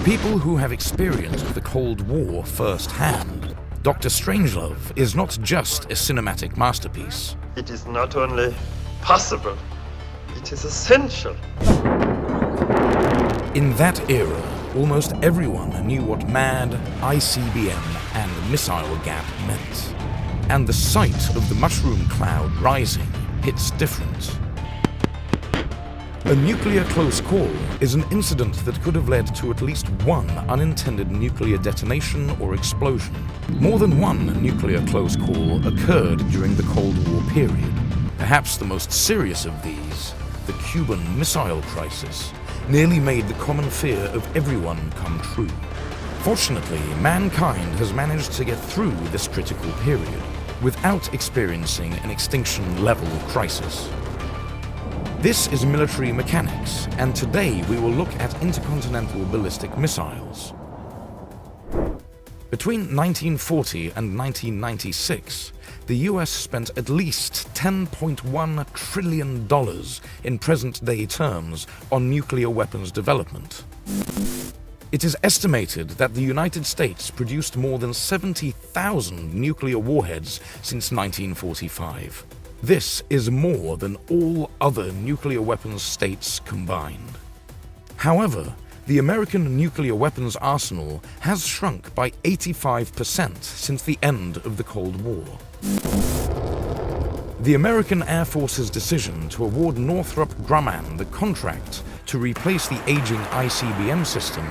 people who have experienced the Cold War firsthand, Dr. Strangelove is not just a cinematic masterpiece. It is not only possible, it is essential. In that era, almost everyone knew what MAD, ICBM, and missile gap meant. And the sight of the mushroom cloud rising hits different. A nuclear close call is an incident that could have led to at least one unintended nuclear detonation or explosion. More than one nuclear close call occurred during the Cold War period. Perhaps the most serious of these, the Cuban Missile Crisis, nearly made the common fear of everyone come true. Fortunately, mankind has managed to get through this critical period without experiencing an extinction-level crisis. This is military mechanics, and today we will look at intercontinental ballistic missiles. Between 1940 and 1996, the US spent at least $10.1 trillion in present-day terms on nuclear weapons development. It is estimated that the United States produced more than 70,000 nuclear warheads since 1945. This is more than all other nuclear weapons states combined. However, the American nuclear weapons arsenal has shrunk by 85% since the end of the Cold War. The American Air Force's decision to award Northrop Grumman the contract to replace the aging ICBM system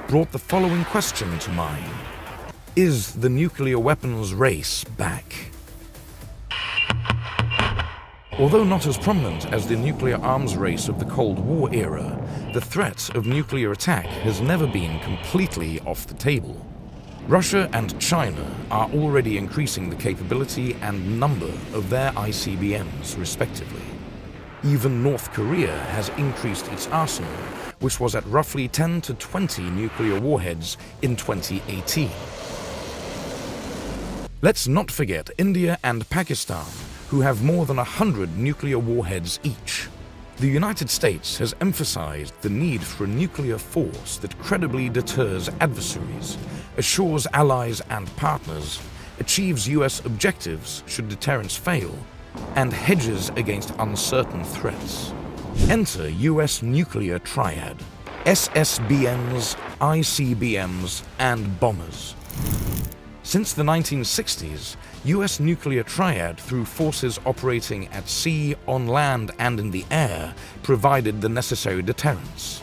brought the following question to mind. Is the nuclear weapons race back? Although not as prominent as the nuclear arms race of the Cold War era, the threat of nuclear attack has never been completely off the table. Russia and China are already increasing the capability and number of their ICBMs, respectively. Even North Korea has increased its arsenal, which was at roughly 10 to 20 nuclear warheads in 2018. Let's not forget India and Pakistan, who have more than 100 nuclear warheads each. The United States has emphasized the need for a nuclear force that credibly deters adversaries, assures allies and partners, achieves US objectives should deterrence fail, and hedges against uncertain threats. Enter US nuclear triad: SSBMs, ICBMs, and bombers. Since the 1960s, US nuclear triad, through forces operating at sea, on land, and in the air, provided the necessary deterrence.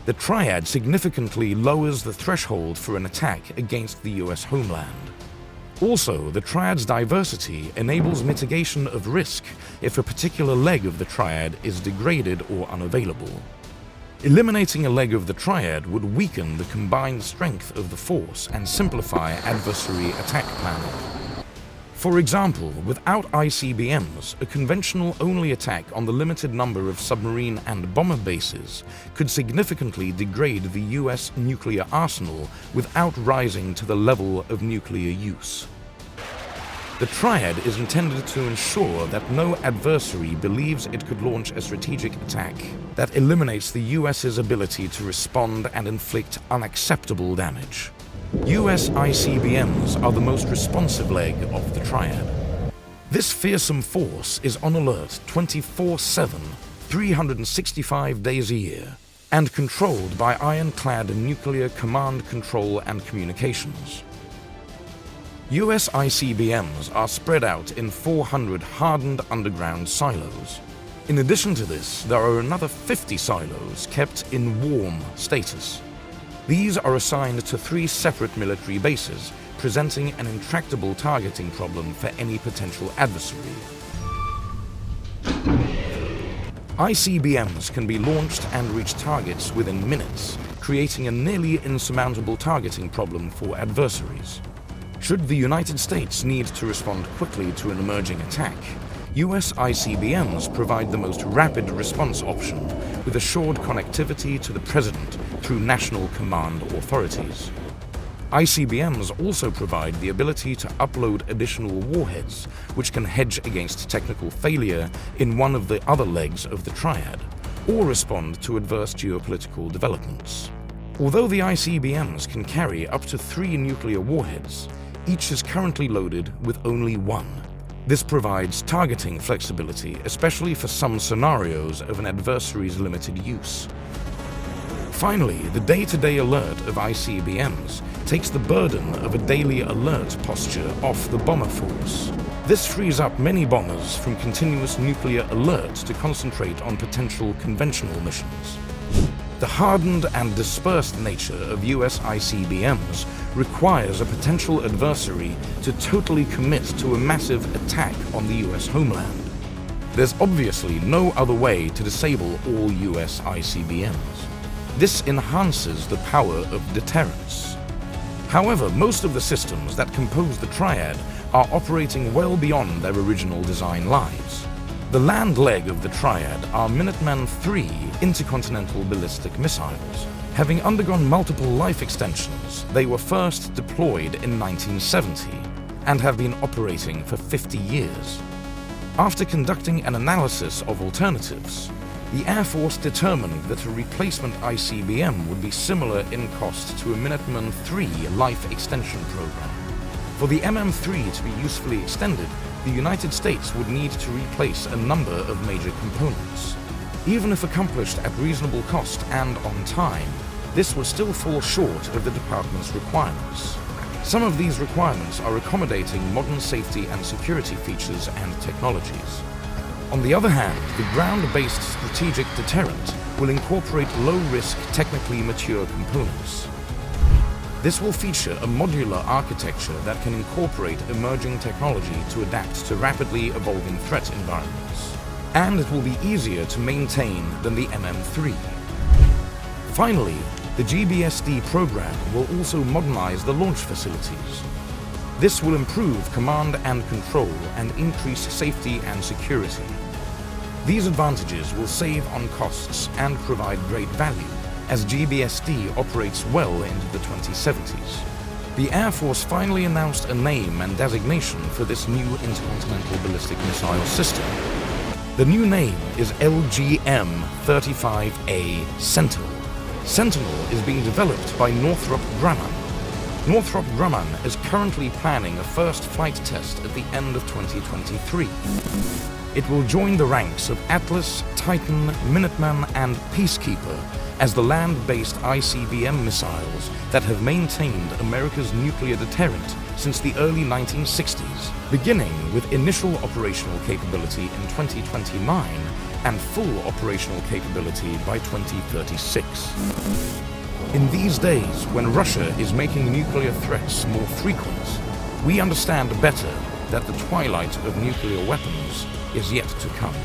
The triad significantly lowers the threshold for an attack against the US homeland. Also, the triad's diversity enables mitigation of risk if a particular leg of the triad is degraded or unavailable. Eliminating a leg of the triad would weaken the combined strength of the force and simplify adversary attack planning. For example, without ICBMs, a conventional-only attack on the limited number of submarine and bomber bases could significantly degrade the US nuclear arsenal without rising to the level of nuclear use. The triad is intended to ensure that no adversary believes it could launch a strategic attack that eliminates the US's ability to respond and inflict unacceptable damage. US ICBMs are the most responsive leg of the triad. This fearsome force is on alert 24/7, 365 days a year, and controlled by ironclad nuclear command, control, and communications. US ICBMs are spread out in 400 hardened underground silos. In addition to this, there are another 50 silos kept in warm status. These are assigned to 3 separate military bases, presenting an intractable targeting problem for any potential adversary. ICBMs can be launched and reach targets within minutes, creating a nearly insurmountable targeting problem for adversaries. Should the United States need to respond quickly to an emerging attack, US ICBMs provide the most rapid response option, with assured connectivity to the President through national command authorities. ICBMs also provide the ability to upload additional warheads, which can hedge against technical failure in one of the other legs of the triad, or respond to adverse geopolitical developments. Although the ICBMs can carry up to 3 nuclear warheads, each is currently loaded with only 1. This provides targeting flexibility, especially for some scenarios of an adversary's limited use. Finally, the day-to-day alert of ICBMs takes the burden of a daily alert posture off the bomber force. This frees up many bombers from continuous nuclear alert to concentrate on potential conventional missions. The hardened and dispersed nature of US ICBMs requires a potential adversary to totally commit to a massive attack on the US homeland. There's obviously no other way to disable all US ICBMs. This enhances the power of deterrence. However, most of the systems that compose the triad are operating well beyond their original design lives. The land leg of the triad are Minuteman III Intercontinental Ballistic missiles. Having undergone multiple life extensions, they were first deployed in 1970 and have been operating for 50 years. After conducting an analysis of alternatives, the Air Force determined that a replacement ICBM would be similar in cost to a Minuteman III life extension program. For the MM3 to be usefully extended, the United States would need to replace a number of major components. Even if accomplished at reasonable cost and on time, this would still fall short of the department's requirements. Some of these requirements are accommodating modern safety and security features and technologies. On the other hand, the ground-based strategic deterrent will incorporate low-risk, technically mature components. This will feature a modular architecture that can incorporate emerging technology to adapt to rapidly evolving threat environments. And it will be easier to maintain than the MM3. Finally, the GBSD program will also modernize the launch facilities. This will improve command and control and increase safety and security. These advantages will save on costs and provide great value, as GBSD operates well into the 2070s. The Air Force finally announced a name and designation for this new intercontinental ballistic missile system. The new name is LGM-35A Sentinel. Sentinel is being developed by Northrop Grumman. Northrop Grumman is currently planning a first flight test at the end of 2023. It will join the ranks of Atlas, Titan, Minuteman, and Peacekeeper as the land-based ICBM missiles that have maintained America's nuclear deterrent since the early 1960s, beginning with initial operational capability in 2029 and full operational capability by 2036. In these days, when Russia is making nuclear threats more frequent, we understand better that the twilight of nuclear weapons is yet to come.